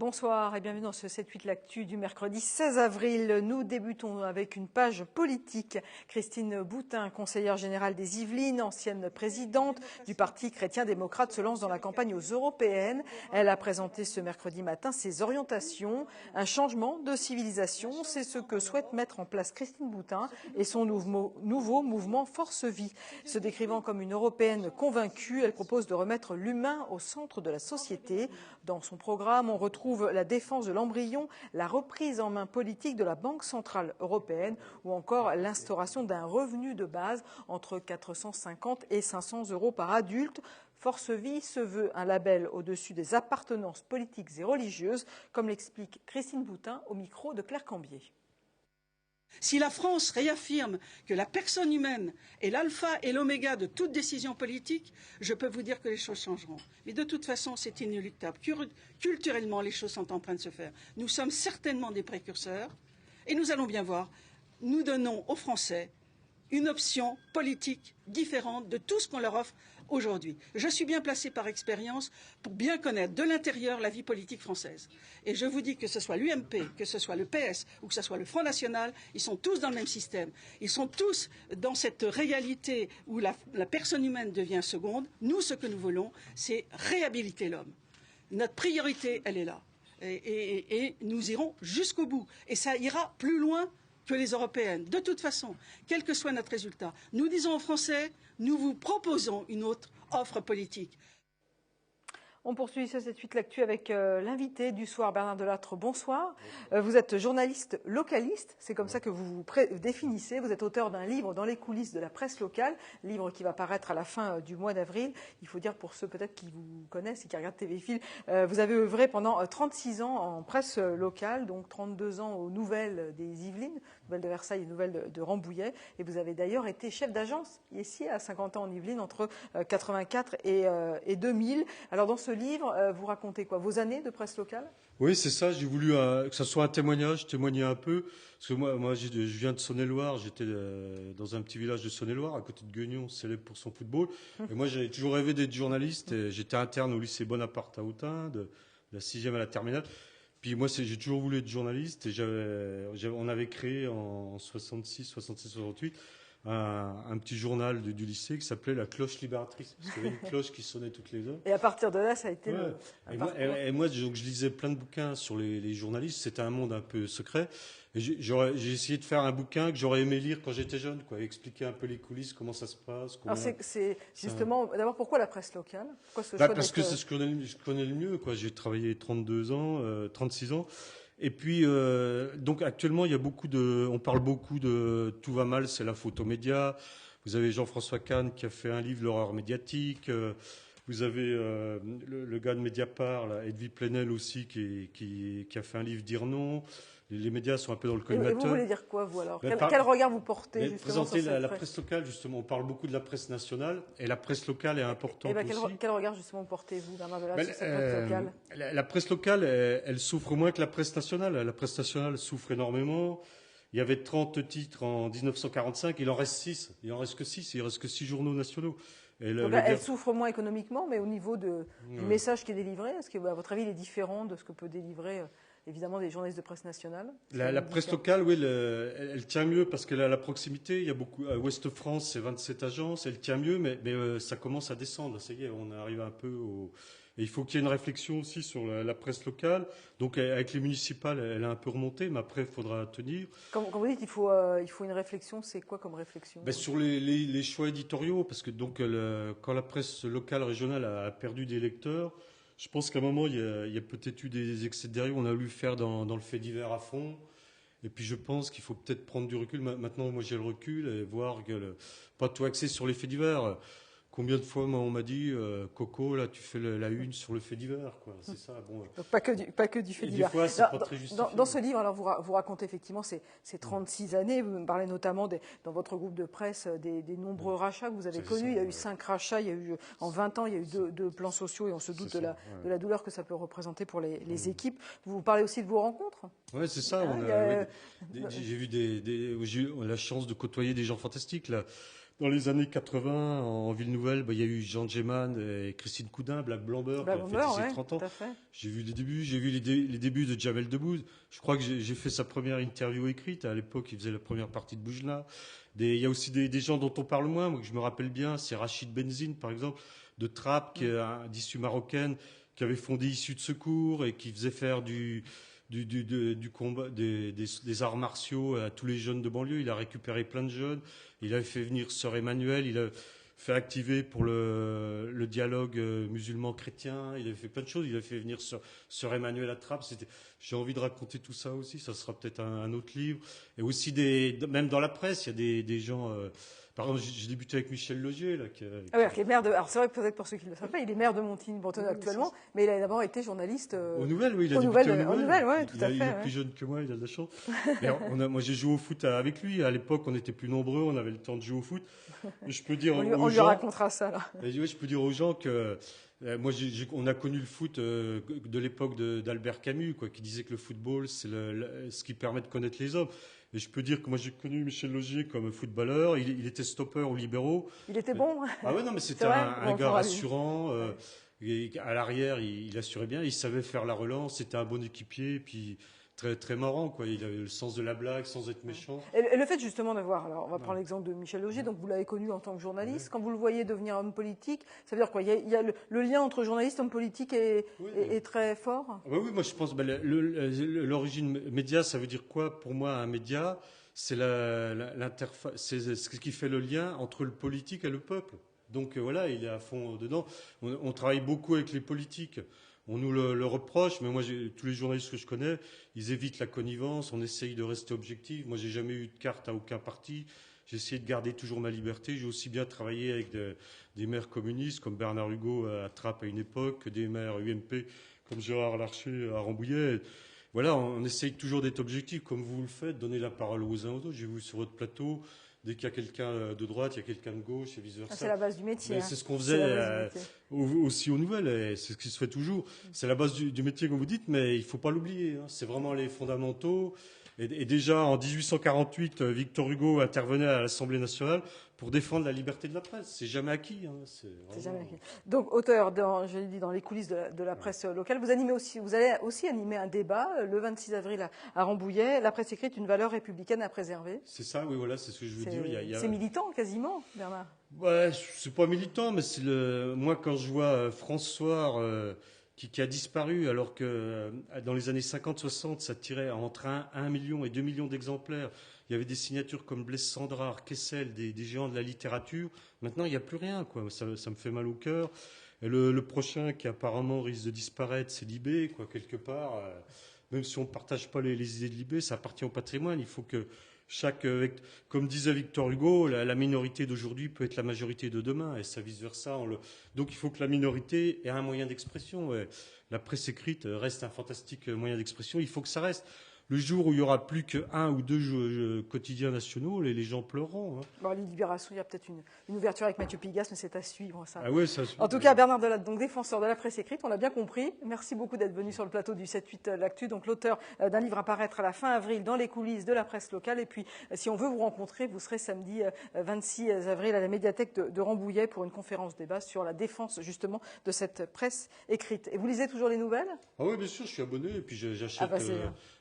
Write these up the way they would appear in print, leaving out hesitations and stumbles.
Bonsoir et bienvenue dans ce 7-8 l'actu du mercredi 16 avril. Nous débutons avec une page politique. Christine Boutin, conseillère générale des Yvelines, ancienne présidente du Parti chrétien-démocrate, se lance dans la campagne aux européennes. Elle a présenté ce mercredi matin ses orientations. Un changement de civilisation, c'est ce que souhaite mettre en place Christine Boutin et son nouveau mouvement Force Vie. Se décrivant comme une européenne convaincue, elle propose de remettre l'humain au centre de la société. Dans son programme, on retrouve la défense de l'embryon, la reprise en main politique de la Banque centrale européenne ou encore l'instauration d'un revenu de base entre 450 et 500 € par adulte. Force Vie se veut un label au-dessus des appartenances politiques et religieuses, comme l'explique Christine Boutin au micro de Claire Cambier. Si la France réaffirme que la personne humaine est l'alpha et l'oméga de toute décision politique, je peux vous dire que les choses changeront. Mais de toute façon, c'est inéluctable. Culturellement, les choses sont en train de se faire. Nous sommes certainement des précurseurs et nous allons bien voir. Nous donnons aux Français une option politique différente de tout ce qu'on leur offre aujourd'hui. Je suis bien placé par expérience pour bien connaître de l'intérieur la vie politique française. Et je vous dis que ce soit l'UMP, que ce soit le PS ou que ce soit le Front National, ils sont tous dans le même système. Ils sont tous dans cette réalité où la personne humaine devient seconde. Nous, ce que nous voulons, c'est réhabiliter l'homme. Notre priorité, elle est là. Et nous irons jusqu'au bout. Et ça ira plus loin que les européennes. De toute façon, quel que soit notre résultat, nous disons aux Français, nous vous proposons une autre offre politique. On poursuit ce 7-8 l'actu avec l'invité du soir, Bernard Delattre. Bonsoir. Vous êtes journaliste localiste, c'est comme ça que vous vous définissez. Vous êtes auteur d'un livre dans les coulisses de la presse locale, livre qui va paraître à la fin du mois d'avril. Il faut dire pour ceux peut-être qui vous connaissent et qui regardent TV Fil, vous avez œuvré pendant 36 ans en presse locale, donc 32 ans aux Nouvelles des Yvelines, Nouvelles de Versailles et Nouvelles de Rambouillet. Et vous avez d'ailleurs été chef d'agence ici à 50 ans en Yvelines entre 84 et 2000. Alors dans ce livre, vous racontez quoi? Vos années de presse locale? Oui, c'est ça. J'ai voulu que ça soit un témoignage, témoigner un peu. Parce que moi je viens de Saône-et-Loire. J'étais dans un petit village de Saône-et-Loire, à côté de Guignon, célèbre pour son football. Et moi, j'avais toujours rêvé d'être journaliste. J'étais interne au lycée Bonaparte à Autun, de la 6e à la terminale. Puis moi, j'ai toujours voulu être journaliste. Et on avait créé en 66, 68 un petit journal du lycée qui s'appelait La Cloche Libératrice, parce qu'il y avait une cloche qui sonnait toutes les heures. Et à partir de là, ça a été et moi, donc, je lisais plein de bouquins sur les journalistes. C'était un monde un peu secret. Et j'ai essayé de faire un bouquin que j'aurais aimé lire quand j'étais jeune, quoi, expliquer un peu les coulisses, comment ça se passe. Alors c'est justement, d'abord, pourquoi la presse locale? Pourquoi ce choix parce que c'est ce que je connais le mieux, quoi. J'ai travaillé 32 ans, 36 ans. Et puis, donc actuellement, on parle beaucoup de tout va mal, c'est la faute aux médias. Vous avez Jean-François Kahn qui a fait un livre, L'horreur médiatique. Vous avez le gars de Mediapart, là, Edwy Plenel aussi, qui a fait un livre, Dire non. Les médias sont un peu dans le collimateur. Et vous voulez dire quoi, vous, alors? Quel regard vous portez, justement, présenter la presse locale, justement. On parle beaucoup de la presse nationale, et la presse locale est importante aussi. Quel regard, justement, portez-vous, Bernard Delattre, sur cette presse locale? La presse locale, elle souffre moins que la presse nationale. La presse nationale souffre énormément. Il y avait 30 titres en 1945, il en reste 6. Il en reste que 6, il reste que 6 journaux nationaux. Donc elle souffre moins économiquement, mais au niveau du message qui est délivré, est-ce que, à votre avis, il est différent de ce que peut délivrer évidemment des journalistes de presse nationale? La presse locale, oui, elle tient mieux parce qu'elle est à la proximité. Il y a beaucoup, à Ouest France, c'est 27 agences, elle tient mieux, mais ça commence à descendre. Ça y est, on arrive un peu Et il faut qu'il y ait une réflexion aussi sur la presse locale. Donc avec les municipales, elle a un peu remonté, mais après, il faudra tenir. Quand vous dites qu'il faut une réflexion, c'est quoi comme réflexion? Sur les choix éditoriaux, parce que donc quand la presse locale, régionale a perdu des lecteurs, je pense qu'à un moment, il y a peut-être eu des excès de dérive. On a voulu faire dans le fait divers à fond. Et puis je pense qu'il faut peut-être prendre du recul. Maintenant, moi j'ai le recul et voir que pas tout axer sur les faits divers. Combien de fois on m'a dit Coco, là tu fais la une sur le fait divers, quoi. C'est ça. Bon. Donc pas que du fait divers. Des fois, c'est pas très justifié. Dans ce livre, alors vous racontez effectivement ces 36 années. Vous me parlez notamment dans votre groupe de presse des nombreux rachats que vous avez connus. Il y a eu 5 rachats. Il y a eu en 20 ans, il y a eu deux plans sociaux et on se doute de la douleur que ça peut représenter pour les équipes. Vous parlez aussi de vos rencontres. Ouais, c'est ça. J'ai eu la chance de côtoyer des gens fantastiques là. dans les années 80, en Ville Nouvelle, il y a eu Jean Geman et Christine Coudin, Black Blamber, qui a fêté ses 30 ans. J'ai vu les débuts, les débuts de Jamel Debbouze. Je crois que j'ai fait sa première interview écrite. À l'époque, il faisait la première partie de Boujna. Il y a aussi des gens dont on parle moins, moi, que je me rappelle bien. C'est Rachid Benzine, par exemple, de Trappes, qui est d'issue marocaine, qui avait fondé Issue de Secours et qui faisait faire du combat, des arts martiaux à tous les jeunes de banlieue. Il a récupéré plein de jeunes. Il avait fait venir Sœur Emmanuel. Il a fait activer pour le dialogue musulman-chrétien. Il avait fait plein de choses. Il a fait venir Sœur Emmanuel à Trappes. J'ai envie de raconter tout ça aussi. Ça sera peut-être un autre livre. Et aussi même dans la presse, il y a des gens. Par exemple, j'ai débuté avec Michel Logier, là. Qui est maire de. Alors c'est vrai, peut-être pour ceux qui ne le savent pas, il est maire de Montigny-Bretonneux actuellement, mais il a d'abord été journaliste. Aux Nouvelles, oui, il a débuté aux Nouvelles, oui, tout à fait. Il est plus jeune que moi, il a de la chance. Moi, j'ai joué au foot avec lui. À l'époque, on était plus nombreux, on avait le temps de jouer au foot. Je peux dire on lui racontera ça, là. Je peux dire aux gens que. On a connu le foot de l'époque d'Albert Camus, qui disait que le football, c'est ce qui permet de connaître les hommes. Et je peux dire que moi, j'ai connu Michel Logier comme footballeur. Il était stopper aux libéraux. Il était bon. Ah ouais, non, mais c'était un gars rassurant. À l'arrière, il assurait bien. Il savait faire la relance. C'était un bon équipier. Puis très, très marrant, quoi. Il avait le sens de la blague sans être méchant. Et le fait justement d'avoir, alors on va prendre l'exemple de Michel Logier, donc vous l'avez connu en tant que journaliste, quand vous le voyez devenir homme politique, ça veut dire quoi? Il y a le lien entre journaliste et homme politique est très fort? Oui, moi je pense, l'origine média, ça veut dire quoi pour moi un média? C'est l'interface, c'est ce qui fait le lien entre le politique et le peuple. Donc voilà, il est à fond dedans. On travaille beaucoup avec les politiques. On nous le reproche, mais moi, tous les journalistes que je connais, ils évitent la connivence, on essaye de rester objectif. Moi, j'ai jamais eu de carte à aucun parti. J'ai essayé de garder toujours ma liberté. J'ai aussi bien travaillé avec des maires communistes, comme Bernard Hugo à Trappes à une époque, que des maires UMP, comme Gérard Larcher à Rambouillet. Voilà, on essaye toujours d'être objectif, comme vous le faites, donner la parole aux uns aux autres. J'ai vu sur votre plateau, dès qu'il y a quelqu'un de droite, il y a quelqu'un de gauche et vice-versa. C'est la base du métier. C'est ce qu'on faisait aussi aux Nouvelles, et c'est ce qui se fait toujours. C'est la base du métier, comme vous dites, mais il ne faut pas l'oublier. C'est vraiment les fondamentaux. Et déjà, en 1848, Victor Hugo intervenait à l'Assemblée nationale pour défendre la liberté de la presse. C'est jamais acquis. C'est jamais acquis. Donc, auteur, je l'ai dit, dans les coulisses de la presse locale, vous allez aussi animer un débat le 26 avril à Rambouillet. La presse écrite, une valeur républicaine à préserver. C'est ça, oui, voilà, c'est ce que je veux dire. C'est militant, quasiment, Bernard. Ouais, c'est pas militant, mais moi, quand je vois François qui a disparu, alors que dans les années 50-60, ça tirait entre 1 million et 2 millions d'exemplaires. Il y avait des signatures comme Blaise Sandrard, Kessel, des géants de la littérature. Maintenant, il n'y a plus rien, quoi. Ça me fait mal au cœur. Et le prochain qui apparemment risque de disparaître, c'est Libé, quoi, quelque part. Même si on ne partage pas les idées de Libé, ça appartient au patrimoine. Il faut que comme disait Victor Hugo, la minorité d'aujourd'hui peut être la majorité de demain, et ça vice-versa. Donc il faut que la minorité ait un moyen d'expression. La presse écrite reste un fantastique moyen d'expression. Il faut que ça reste. Le jour où il n'y aura plus qu'un ou deux quotidiens nationaux, les gens pleureront. Bon, les Libérations, il y a peut-être une ouverture avec Mathieu Pigasse, mais c'est à suivre, ça. Ah ouais, ça suit. En tout cas, Bernard Delatte, donc défenseur de la presse écrite, on l'a bien compris. Merci beaucoup d'être venu sur le plateau du 7-8 L'Actu, donc l'auteur d'un livre à paraître à la fin avril dans les coulisses de la presse locale. Et puis, si on veut vous rencontrer, vous serez samedi 26 avril à la médiathèque de Rambouillet pour une conférence débat sur la défense, justement, de cette presse écrite. Et vous lisez toujours les nouvelles? Ah oui, bien sûr, je suis abonné, et puis j'achète...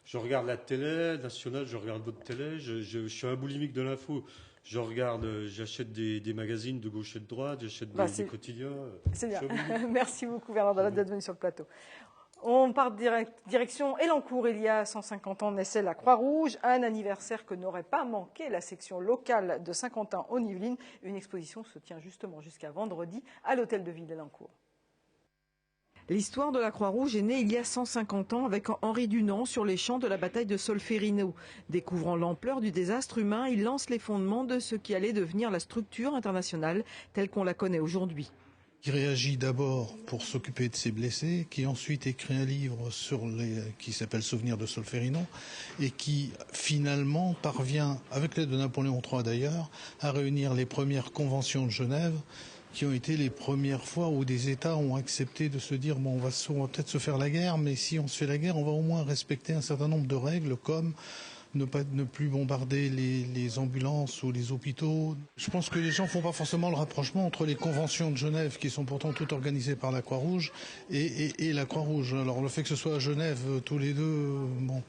je regarde la télé nationale, je regarde votre télé, je suis un boulimique de l'info. J'achète des magazines de gauche et de droite, j'achète des quotidiens. C'est bien. Merci beaucoup Bernard Delatte d'être venu sur le plateau. On part direction Elancourt. Il y a 150 ans naissait la Croix-Rouge, un anniversaire que n'aurait pas manqué la section locale de Saint-Quentin en Yvelines. Une exposition se tient justement jusqu'à vendredi à l'hôtel de ville d'Elancourt. L'histoire de la Croix-Rouge est née il y a 150 ans avec Henri Dunant sur les champs de la bataille de Solferino. Découvrant l'ampleur du désastre humain, il lance les fondements de ce qui allait devenir la structure internationale telle qu'on la connaît aujourd'hui. Il réagit d'abord pour s'occuper de ses blessés, qui ensuite écrit un livre qui s'appelle Souvenirs de Solferino, et qui finalement parvient, avec l'aide de Napoléon III d'ailleurs, à réunir les premières conventions de Genève, qui ont été les premières fois où des États ont accepté de se dire bon, on va peut-être se faire la guerre, mais si on se fait la guerre, on va au moins respecter un certain nombre de règles, comme ne plus bombarder les ambulances ou les hôpitaux. Je pense que les gens font pas forcément le rapprochement entre les conventions de Genève, qui sont pourtant toutes organisées par la Croix-Rouge, et la Croix-Rouge. Alors le fait que ce soit à Genève, tous les deux, bon,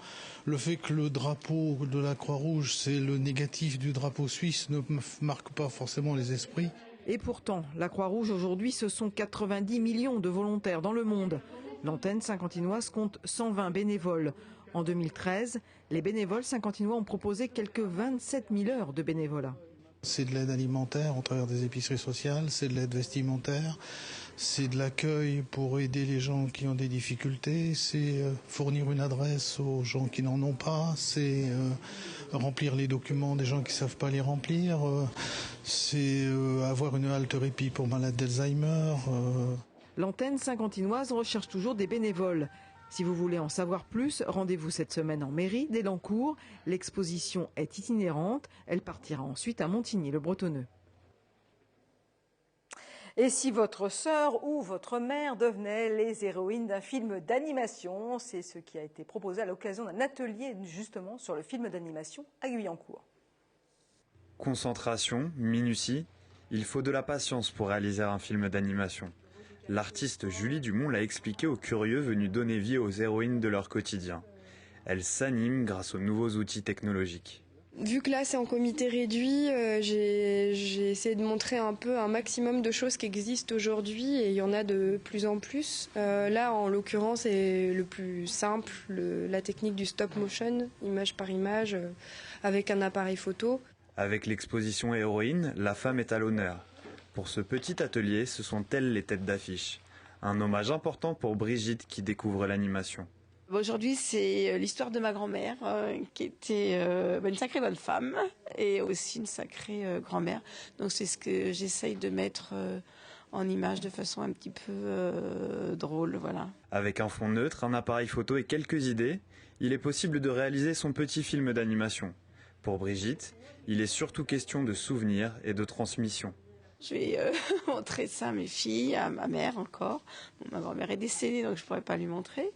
le fait que le drapeau de la Croix-Rouge, c'est le négatif du drapeau suisse, ne marque pas forcément les esprits. Et pourtant, la Croix-Rouge aujourd'hui, ce sont 90 millions de volontaires dans le monde. L'antenne saint-quentinoise compte 120 bénévoles. En 2013, les bénévoles saint-quentinois ont proposé quelques 27 000 heures de bénévolat. C'est de l'aide alimentaire au travers des épiceries sociales, c'est de l'aide vestimentaire, c'est de l'accueil pour aider les gens qui ont des difficultés, c'est fournir une adresse aux gens qui n'en ont pas, c'est remplir les documents des gens qui ne savent pas les remplir, c'est avoir une halte répit pour malades d'Alzheimer. L'antenne saint-quentinoise recherche toujours des bénévoles. Si vous voulez en savoir plus, rendez-vous cette semaine en mairie d'Elancourt. L'exposition est itinérante. Elle partira ensuite à Montigny-le-Bretonneux. Et si votre sœur ou votre mère devenaient les héroïnes d'un film d'animation, c'est ce qui a été proposé à l'occasion d'un atelier justement sur le film d'animation à Guyancourt. Concentration, minutie, il faut de la patience pour réaliser un film d'animation. L'artiste Julie Dumont l'a expliqué aux curieux venus donner vie aux héroïnes de leur quotidien. Elles s'animent grâce aux nouveaux outils technologiques. Vu que là c'est en comité réduit, j'ai essayé de montrer un peu un maximum de choses qui existent aujourd'hui et il y en a de plus en plus. Là en l'occurrence c'est le plus simple, la technique du stop motion, image par image, avec un appareil photo. Avec l'exposition Héroïne, la femme est à l'honneur. Pour ce petit atelier, ce sont elles les têtes d'affiche. Un hommage important pour Brigitte qui découvre l'animation. Aujourd'hui, c'est l'histoire de ma grand-mère qui était une sacrée bonne femme et aussi une sacrée grand-mère. Donc c'est ce que j'essaye de mettre en image de façon un petit peu drôle, voilà. Avec un fond neutre, un appareil photo et quelques idées, il est possible de réaliser son petit film d'animation. Pour Brigitte, il est surtout question de souvenirs et de transmission. Je vais montrer ça à mes filles, à ma mère encore. Bon, ma grand-mère est décédée, donc je ne pourrais pas lui montrer.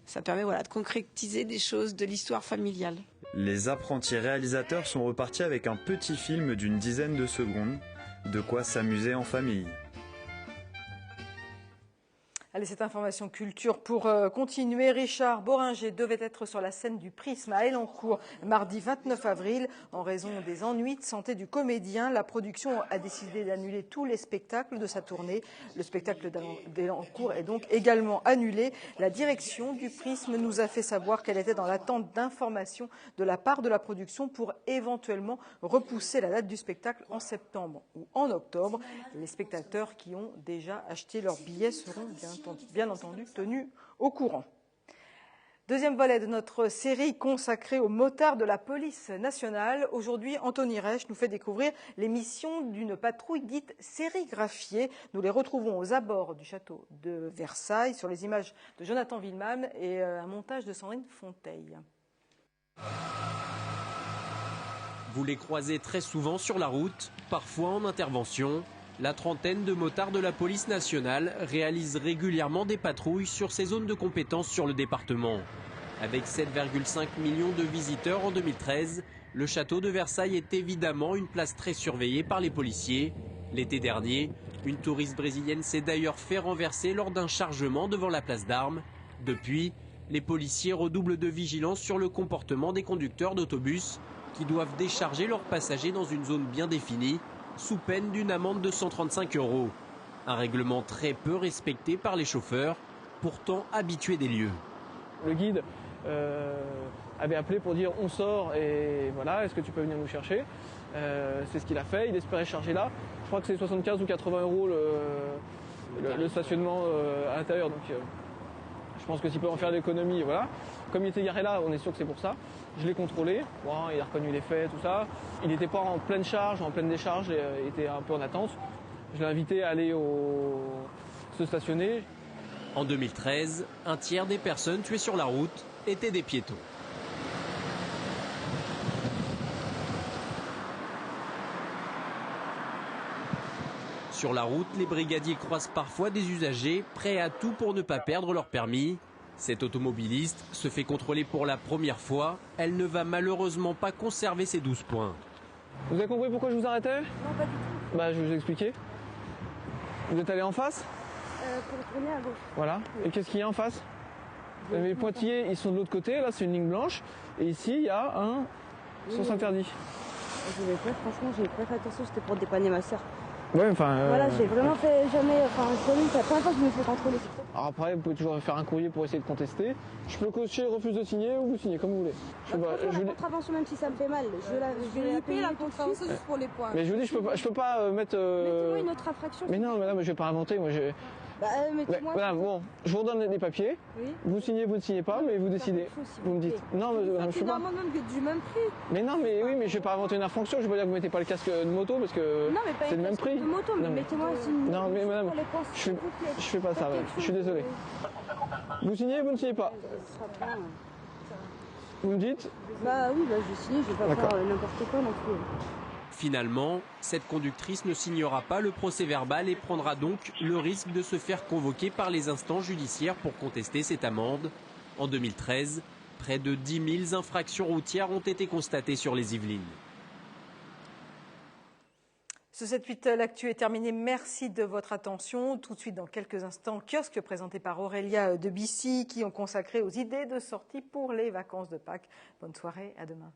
Ça permet de concrétiser des choses de l'histoire familiale. Les apprentis réalisateurs sont repartis avec un petit film d'une dizaine de secondes, de quoi s'amuser en famille. Allez, cette information culture pour continuer. Richard Boringer devait être sur la scène du Prisme à Elancourt mardi 29 avril. En raison des ennuis de santé du comédien, la production a décidé d'annuler tous les spectacles de sa tournée. Le spectacle d'Elancourt est donc également annulé. La direction du Prisme nous a fait savoir qu'elle était dans l'attente d'informations de la part de la production pour éventuellement repousser la date du spectacle en septembre ou en octobre. Les spectateurs qui ont déjà acheté leurs billets seront bien entendu tenus au courant. Deuxième volet de notre série consacrée aux motards de la police nationale. Aujourd'hui, Anthony Reich nous fait découvrir les missions d'une patrouille dite sérigraphiée. Nous les retrouvons aux abords du château de Versailles sur les images de Jonathan Villeman et un montage de Sandrine Fonteil. Vous les croisez très souvent sur la route, parfois en intervention. La trentaine de motards de la police nationale réalise régulièrement des patrouilles sur ces zones de compétence sur le département. Avec 7,5 millions de visiteurs en 2013, le château de Versailles est évidemment une place très surveillée par les policiers. L'été dernier, une touriste brésilienne s'est d'ailleurs fait renverser lors d'un chargement devant la place d'Armes. Depuis, les policiers redoublent de vigilance sur le comportement des conducteurs d'autobus qui doivent décharger leurs passagers dans une zone bien définie, sous peine d'une amende de 135 €. Un règlement très peu respecté par les chauffeurs, pourtant habitués des lieux. Le guide avait appelé pour dire on sort et voilà, est-ce que tu peux venir nous chercher? C'est ce qu'il a fait, il espérait charger là. Je crois que c'est 75 ou 80 € le stationnement à l'intérieur. Donc je pense que s'il peut en faire l'économie, voilà. Comme il était garé là, on est sûr que c'est pour ça. Je l'ai contrôlé, bon, il a reconnu les faits, tout ça. Il n'était pas en pleine charge, en pleine décharge, il était un peu en attente. Je l'ai invité à aller se stationner. En 2013, un tiers des personnes tuées sur la route étaient des piétons. Sur la route, les brigadiers croisent parfois des usagers prêts à tout pour ne pas perdre leur permis. Cette automobiliste se fait contrôler pour la première fois. Elle ne va malheureusement pas conserver ses 12 points. Vous avez compris pourquoi je vous arrêtais? Non, pas du tout. Bah, je vais vous expliquer. Vous êtes allé en face? Pour tourner à gauche. Voilà. Et qu'est-ce qu'il y a en face? Les pointillés, ils sont de l'autre côté. Là, c'est une ligne blanche. Et ici, il y a un sens interdit. Franchement, j'ai pas fait attention. C'était pour dépanner ma soeur. Ouais, enfin. Voilà, j'ai vraiment fait jamais. Enfin, c'est la première fois que je me fais contrôler. Alors après, vous pouvez toujours faire un courrier pour essayer de contester. Je peux cocher refuse de signer ou vous signez comme vous voulez. La contravention, même si ça me fait mal, je vais payer la contravention juste pour les points. Mais je vous dis, je peux pas mettre. Mettez-moi une autre infraction. Mais non, madame, je vais pas inventer. Moi, mettez-moi. Madame, bon, je vous redonne les papiers. Oui. Vous signez, vous ne signez pas, mais vous décidez. Vous me dites. Non, madame, je peux pas. C'est normalement du même prix. Mais non, mais oui, mais je vais pas inventer une infraction. Je vais pas dire que vous mettez pas le casque de moto parce que c'est le même prix. De moto, mais mettez-moi une. Non, mais madame, je fais pas ça, madame. Je suis désolé. Vous signez, vous ne signez pas. Vous me dites? Bah oui, je vais signer, je vais pas faire n'importe quoi non plus. Finalement, cette conductrice ne signera pas le procès-verbal et prendra donc le risque de se faire convoquer par les instances judiciaires pour contester cette amende. En 2013, près de 10 000 infractions routières ont été constatées sur les Yvelines. Ce 7-8, l'actu est terminé. Merci de votre attention. Tout de suite, dans quelques instants, kiosque présenté par Aurélia de Bissy, qui ont consacré aux idées de sortie pour les vacances de Pâques. Bonne soirée, à demain.